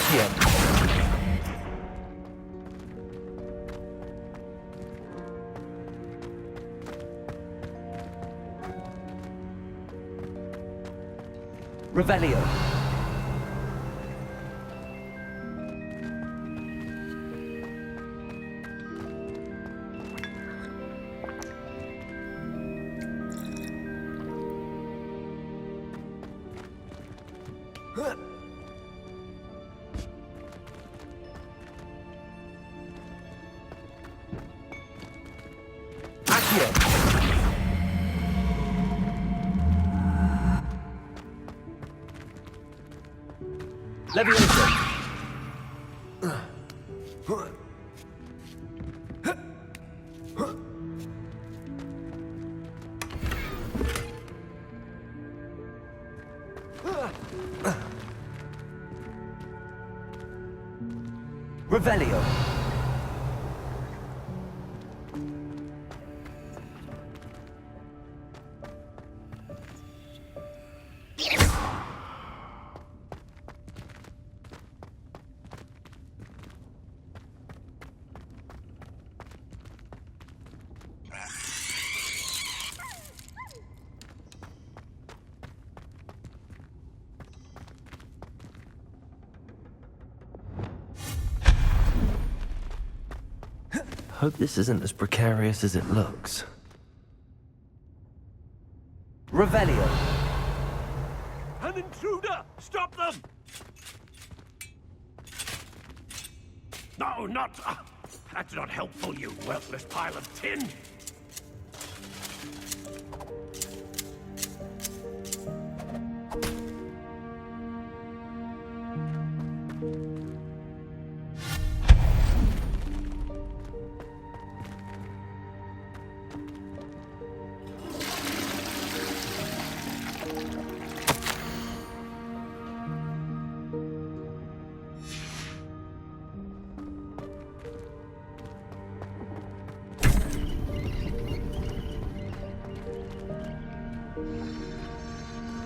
Accio. Revelio. Accio. Levioso. Revelio. Hope this isn't as precarious as it looks. Revelio. An intruder! Stop them! No, not... that's not helpful, you worthless pile of tin!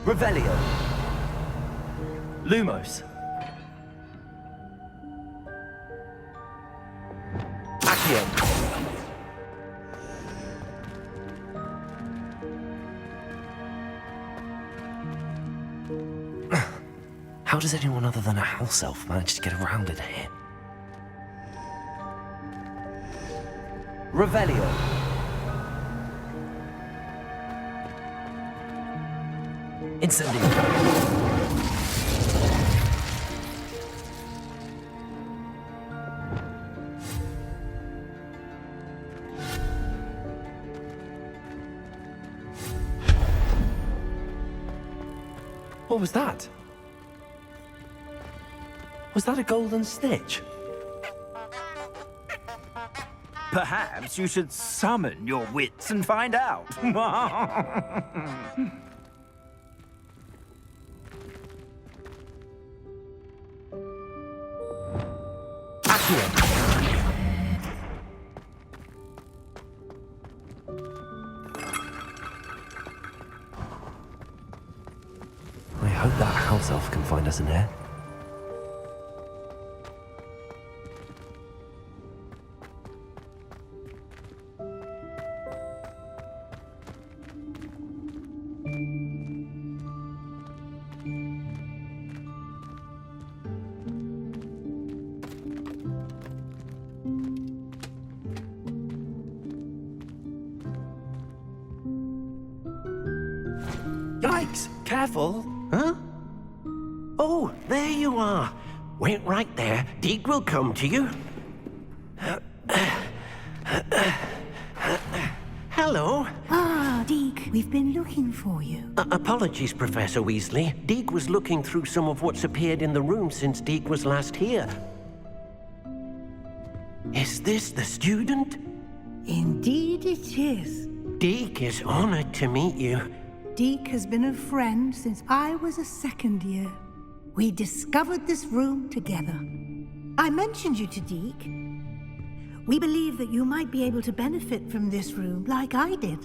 Revelio. Lumos. Accio. How does anyone other than a house elf manage to get around in here? Revelio. Incendio. What was that? Was that a golden snitch? Perhaps you should summon your wits and find out. Accio. I hope that house elf can find us in here. Yikes! Careful! Huh? Oh, there you are. Wait right there. Deke will come to you. Hello. Ah, Deke, we've been looking for you. Apologies, Professor Weasley. Deke was looking through some of what's appeared in the room since Deke was last here. Is this the student? Indeed it is. Deke is honored to meet you. Deke has been a friend since I was a second year. We discovered this room together. I mentioned you to Deke. We believe that you might be able to benefit from this room like I did.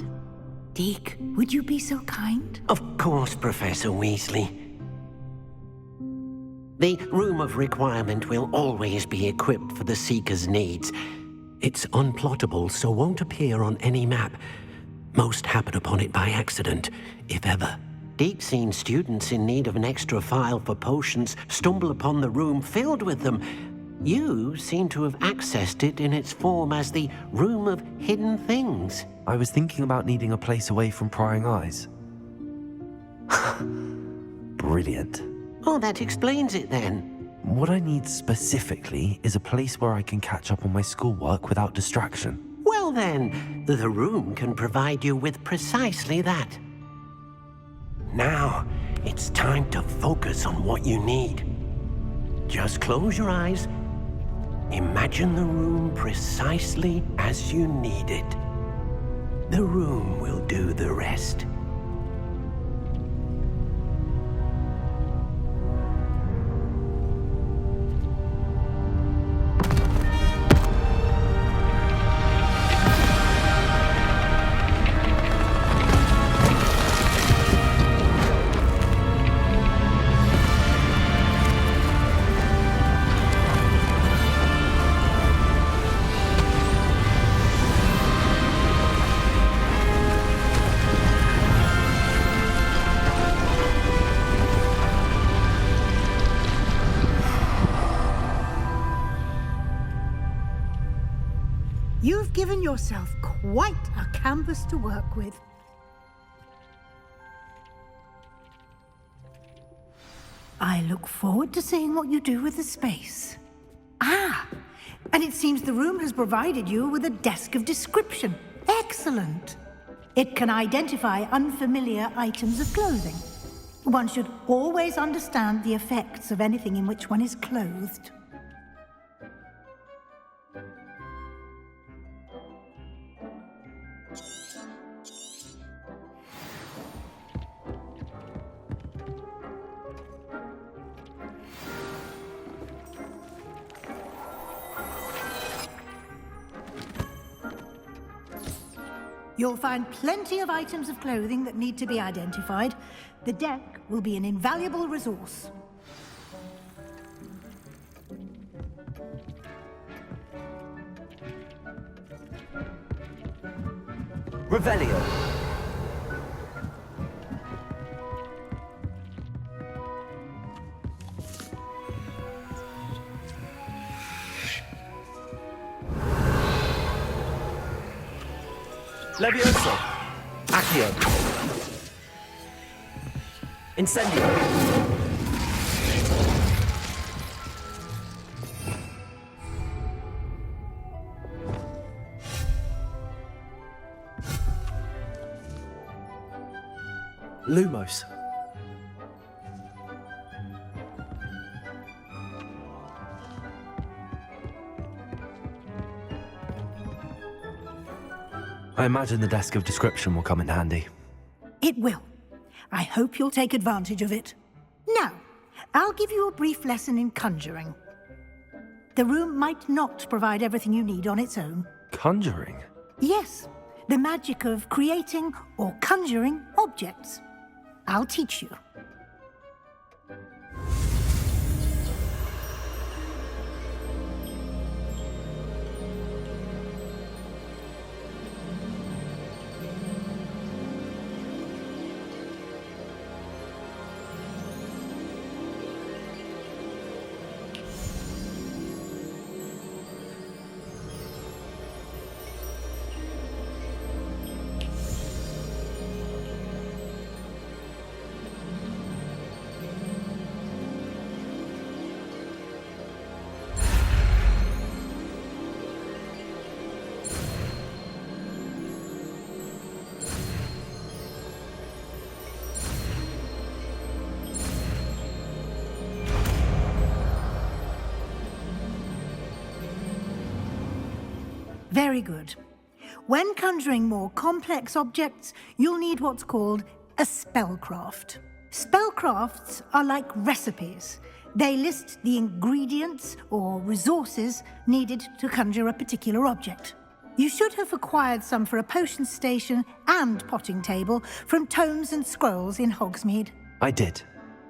Deke, would you be so kind? Of course, Professor Weasley. The Room of Requirement will always be equipped for the Seeker's needs. It's unplottable, so won't appear on any map. Most happen upon it by accident, if ever. Deke's seen students in need of an extra file for potions stumble upon the room filled with them. You seem to have accessed it in its form as the Room of Hidden Things. I was thinking about needing a place away from prying eyes. Brilliant. Oh, that explains it then. What I need specifically is a place where I can catch up on my schoolwork without distraction. Well then, the room can provide you with precisely that. Now, it's time to focus on what you need. Just close your eyes. Imagine the room precisely as you need it. The room will do the rest. You've given yourself quite a canvas to work with. I look forward to seeing what you do with the space. Ah, and it seems the room has provided you with a desk of description. Excellent. It can identify unfamiliar items of clothing. One should always understand the effects of anything in which one is clothed. You'll find plenty of items of clothing that need to be identified. The deck will be an invaluable resource. Revelio. Levioso. Accio. Incendio. Lumos. I imagine the desk of description will come in handy. It will. I hope you'll take advantage of it. Now, I'll give you a brief lesson in conjuring. The room might not provide everything you need on its own. Conjuring? Yes, the magic of creating or conjuring objects. I'll teach you. Very good. When conjuring more complex objects, you'll need what's called a spellcraft. Spellcrafts are like recipes. They list the ingredients or resources needed to conjure a particular object. You should have acquired some for a potion station and potting table from tomes and scrolls in Hogsmeade. I did.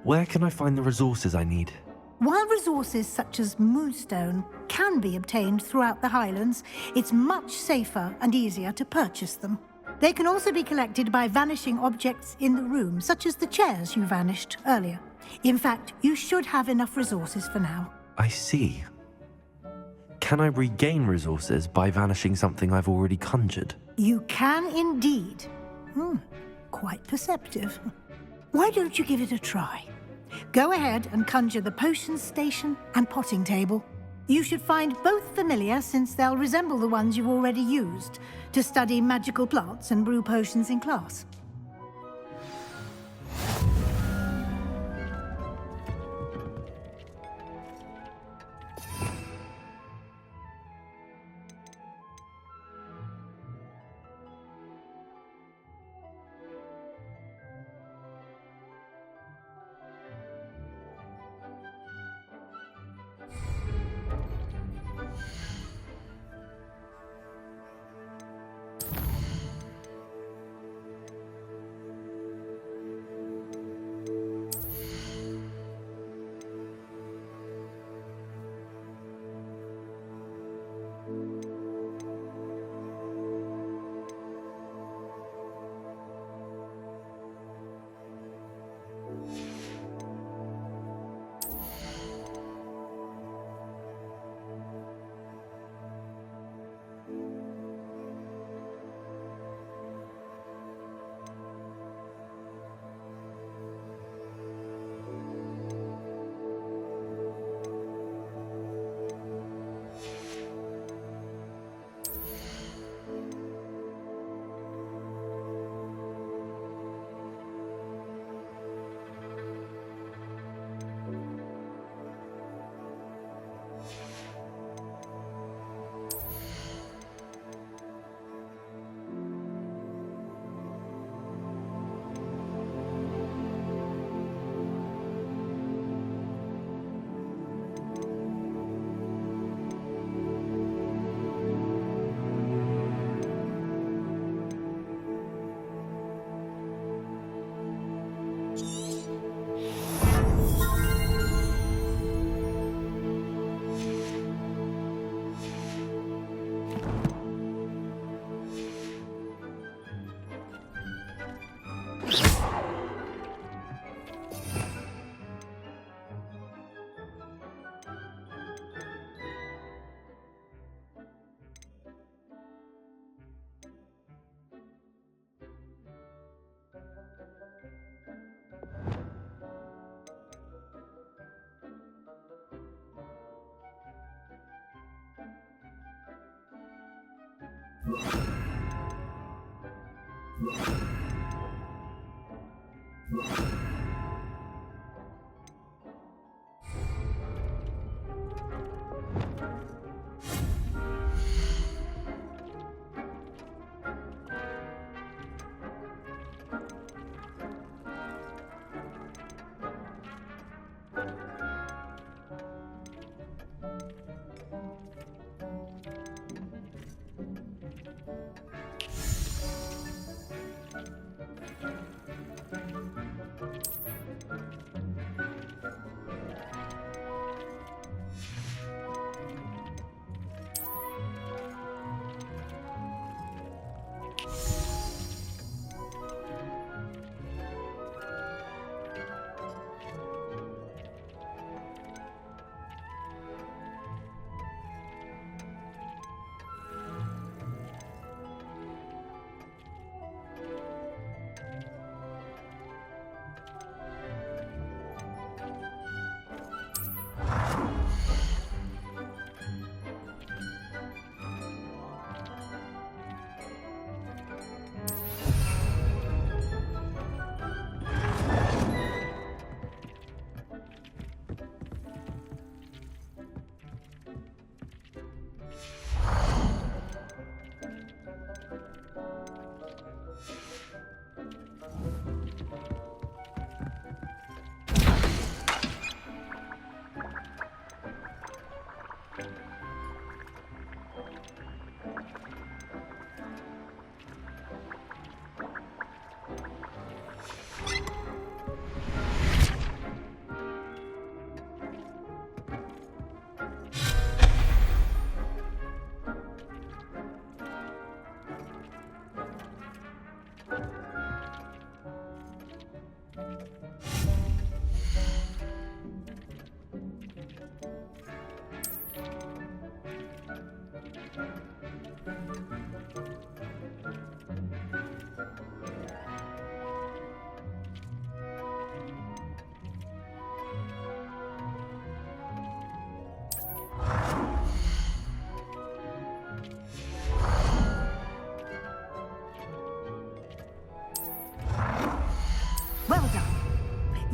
Where can I find the resources I need? While resources such as moonstone can be obtained throughout the Highlands, it's much safer and easier to purchase them. They can also be collected by vanishing objects in the room, such as the chairs you vanished earlier. In fact, you should have enough resources for now. I see. Can I regain resources by vanishing something I've already conjured? You can indeed. Quite perceptive. Why don't you give it a try? Go ahead and conjure the potions station and potting table. You should find both familiar, since they'll resemble the ones you've already used to study magical plants and brew potions in class.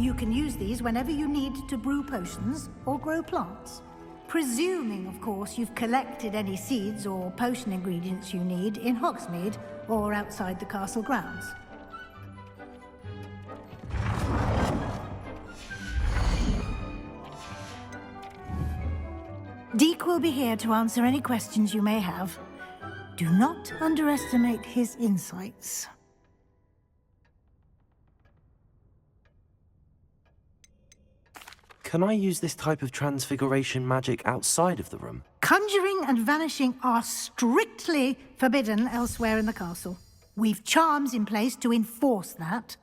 You can use these whenever you need to brew potions or grow plants. Presuming, of course, you've collected any seeds or potion ingredients you need in Hogsmeade or outside the castle grounds. Deek will be here to answer any questions you may have. Do not underestimate his insights. Can I use this type of transfiguration magic outside of the room? Conjuring and vanishing are strictly forbidden elsewhere in the castle. We've charms in place to enforce that.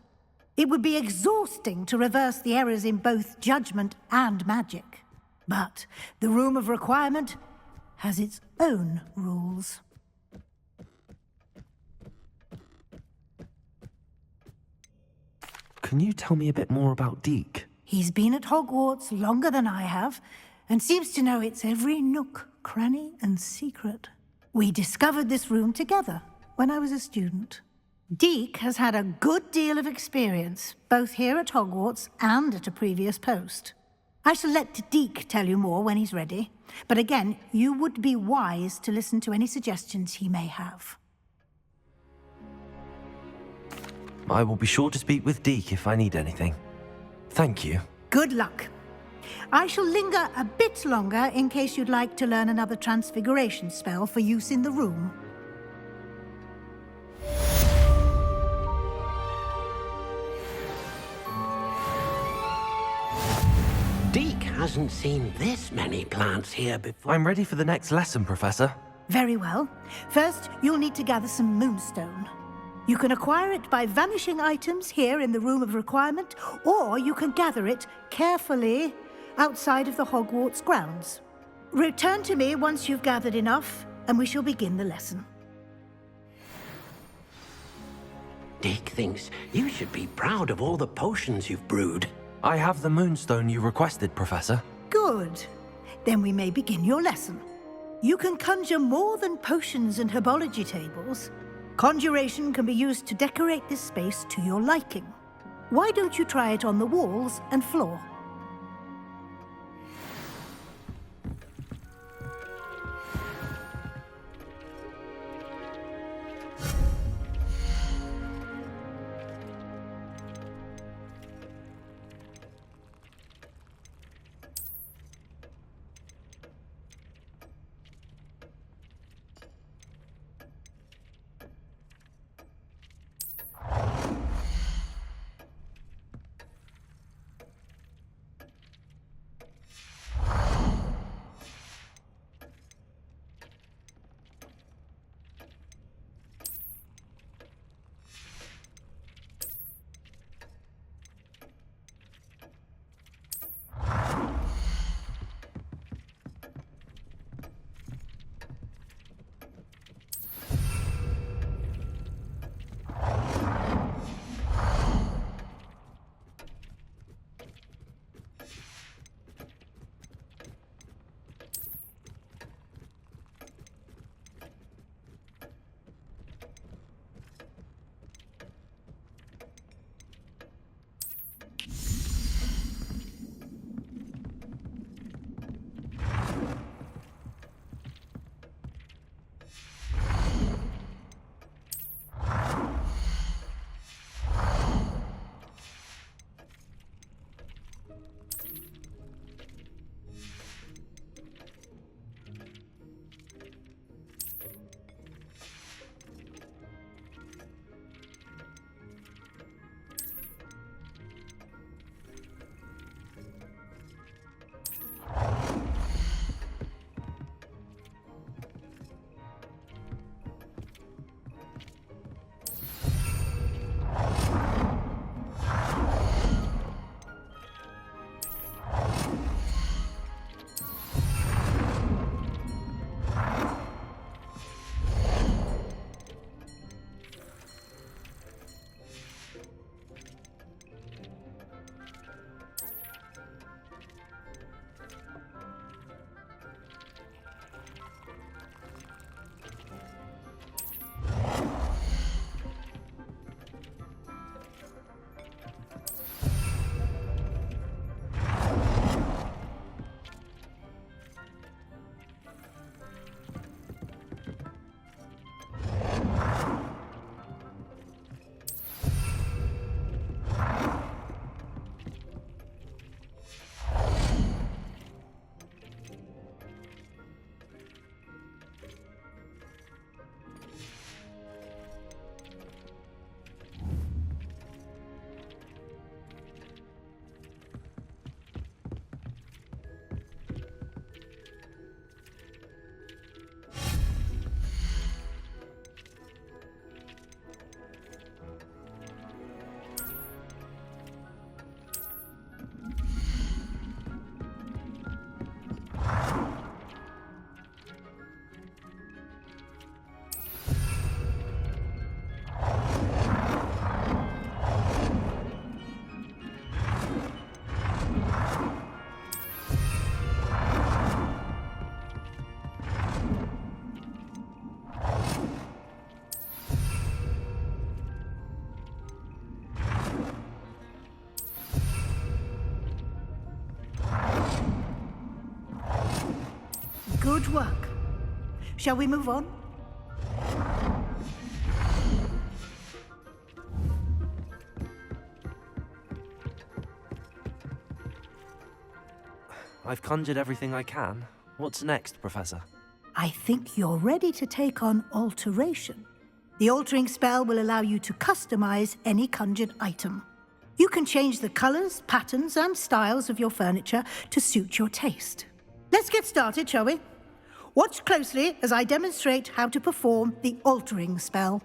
It would be exhausting to reverse the errors in both judgment and magic. But the Room of Requirement has its own rules. Can you tell me a bit more about Deek? He's been at Hogwarts longer than I have, and seems to know its every nook, cranny, and secret. We discovered this room together when I was a student. Deek has had a good deal of experience, both here at Hogwarts and at a previous post. I shall let Deek tell you more when he's ready, but again, you would be wise to listen to any suggestions he may have. I will be sure to speak with Deek if I need anything. Thank you. Good luck. I shall linger a bit longer in case you'd like to learn another transfiguration spell for use in the room. Deek hasn't seen this many plants here before. I'm ready for the next lesson, Professor. Very well. First, you'll need to gather some moonstone. You can acquire it by vanishing items here in the Room of Requirement, or you can gather it carefully outside of the Hogwarts grounds. Return to me once you've gathered enough, and we shall begin the lesson. Deek thinks you should be proud of all the potions you've brewed. I have the moonstone you requested, Professor. Good. Then we may begin your lesson. You can conjure more than potions and herbology tables. Conjuration can be used to decorate this space to your liking. Why don't you try it on the walls and floor? Good work. Shall we move on? I've conjured everything I can. What's next, Professor? I think you're ready to take on alteration. The altering spell will allow you to customize any conjured item. You can change the colors, patterns, and styles of your furniture to suit your taste. Let's get started, shall we? Watch closely as I demonstrate how to perform the altering spell.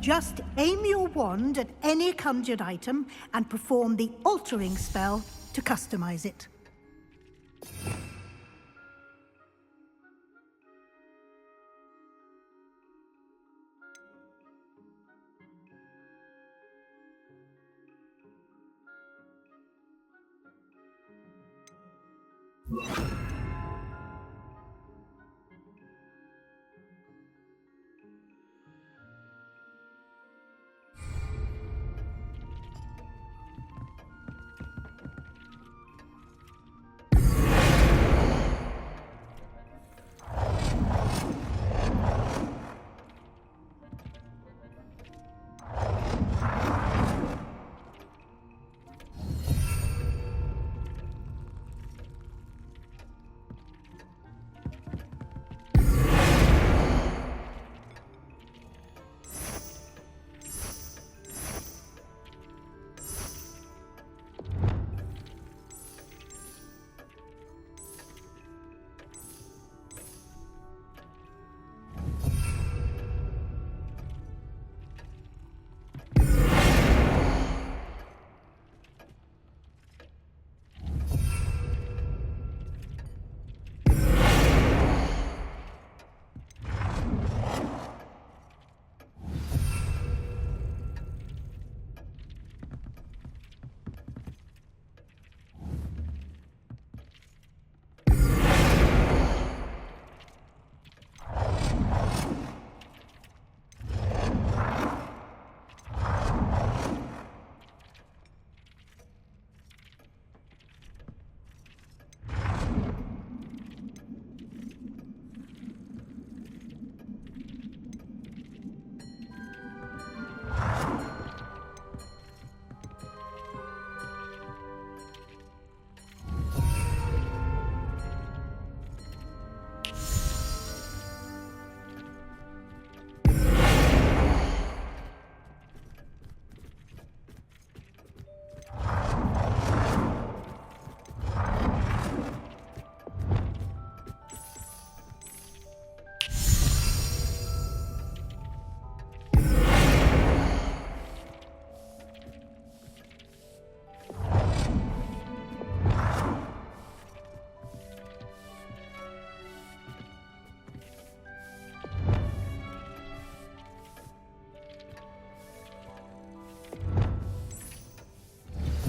Just aim your wand at any conjured item and perform the altering spell to customize it.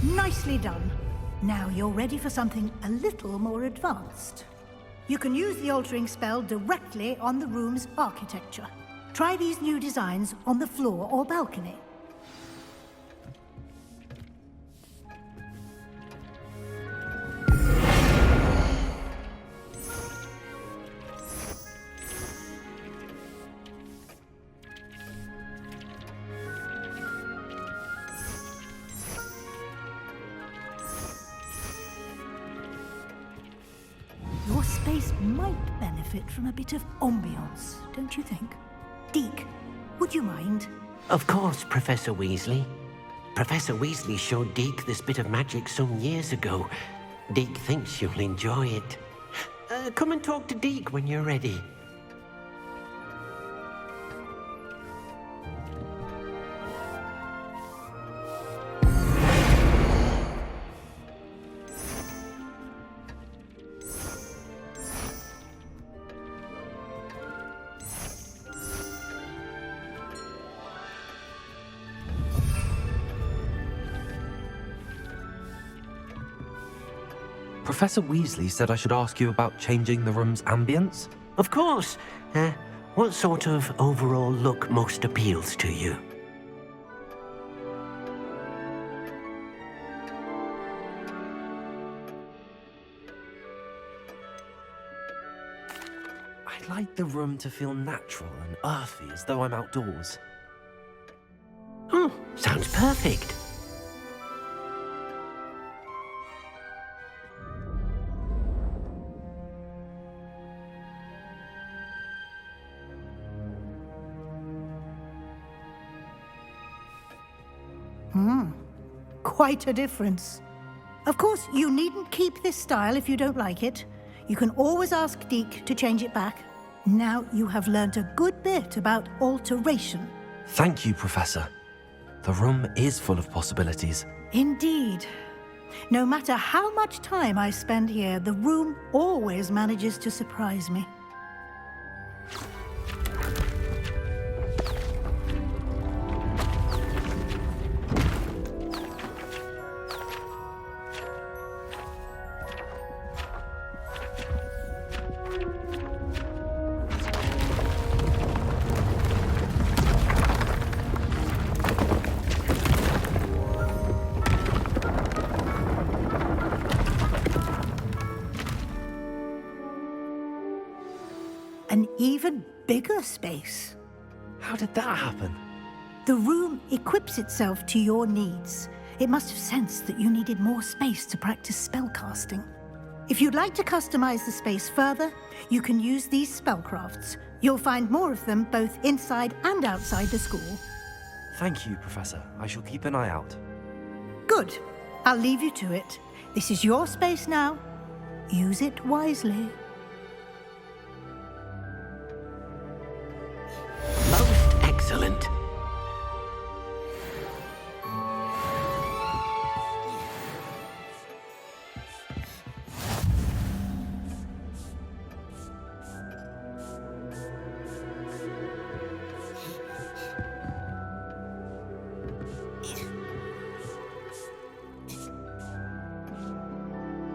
Nicely done. Now you're ready for something a little more advanced. You can use the altering spell directly on the room's architecture. Try these new designs on the floor or balcony. Your space might benefit from a bit of ambiance, don't you think? Deke, would you mind? Of course, Professor Weasley. Professor Weasley showed Deke this bit of magic some years ago. Deke thinks you'll enjoy it. Come and talk to Deke when you're ready. Professor Weasley said I should ask you about changing the room's ambience. Of course. What sort of overall look most appeals to you? I'd like the room to feel natural and earthy, as though I'm outdoors. Oh, sounds perfect. Quite a difference. Of course, you needn't keep this style if you don't like it. You can always ask Deke to change it back. Now you have learned a good bit about alteration. Thank you, Professor. The room is full of possibilities. Indeed. No matter how much time I spend here, the room always manages to surprise me. An even bigger space. How did that happen? The room equips itself to your needs. It must have sensed that you needed more space to practice spellcasting. If you'd like to customize the space further, you can use these spellcrafts. You'll find more of them both inside and outside the school. Thank you, Professor. I shall keep an eye out. Good. I'll leave you to it. This is your space now. Use it wisely.